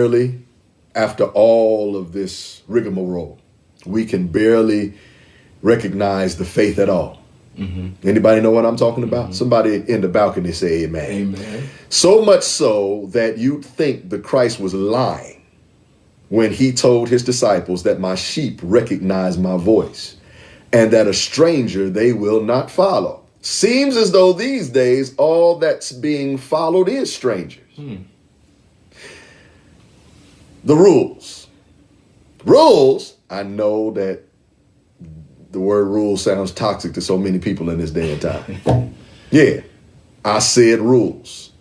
Barely, after all of this rigmarole, we can barely recognize the faith at all. Anybody know what I'm talking about? Somebody in the balcony say amen. Amen. So much so that you'd think the Christ was lying when he told his disciples that my sheep recognize my voice and that a stranger they will not follow. Seems as though these days all that's being followed is strangers. The rules. Rules, I know that the word rule sounds toxic to so many people in this day and time. Yeah, I said rules,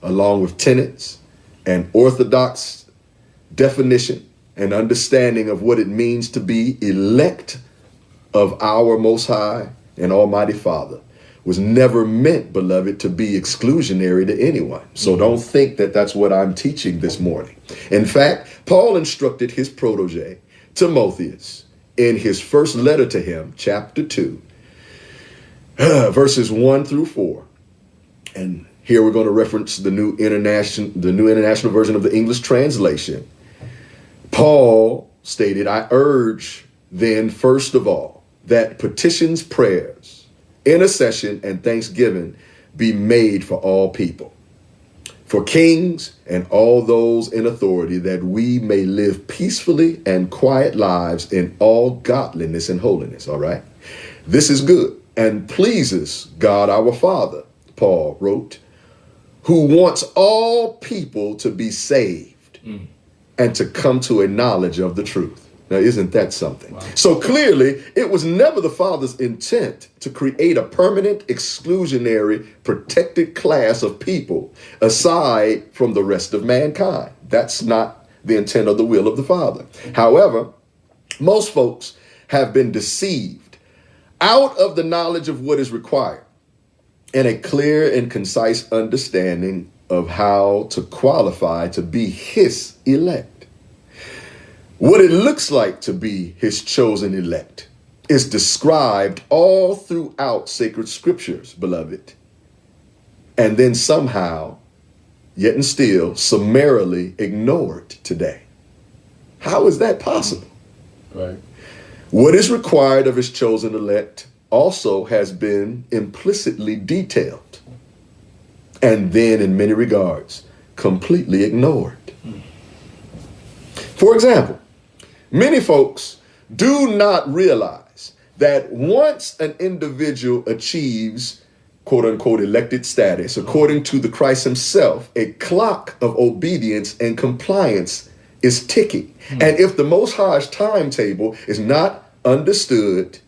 along with tenets and orthodox definition and understanding of what it means to be elect of our Most High and Almighty Father, was never meant, beloved, to be exclusionary to anyone. So don't think that that's what I'm teaching this morning. In fact, Paul instructed his protege, Timotheus, in his first letter to him, chapter 2, verses 1 through 4. And here we're going to reference the New International Version of the English translation. Paul stated, I urge then, first of all, that petitions, prayers, intercession, and thanksgiving be made for all people, for kings and all those in authority, that we may live peacefully and quiet lives in all godliness and holiness. All right. This is good and pleases God our Father, Paul wrote, who wants all people to be saved and to come to a knowledge of the truth. Now, isn't that something? Wow. So clearly, it was never the Father's intent to create a permanent, exclusionary, protected class of people aside from the rest of mankind. That's not the intent of the will of the Father. However, most folks have been deceived out of the knowledge of what is required and a clear and concise understanding of how to qualify to be his elect. What it looks like to be his chosen elect is described all throughout sacred scriptures, beloved, and then somehow, yet and still, summarily ignored today. How is that possible? Right. What is required of his chosen elect also has been implicitly detailed and then, in many regards, completely ignored. For example, many folks do not realize that once an individual achieves, quote unquote, elected status, according to the Christ himself, a clock of obedience and compliance is ticking. And if the Most High's timetable is not understood,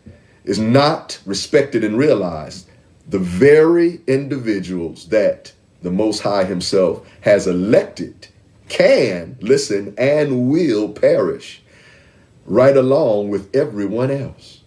is not respected and realized, the very individuals that the Most High himself has elected can, listen, and will perish right along with everyone else.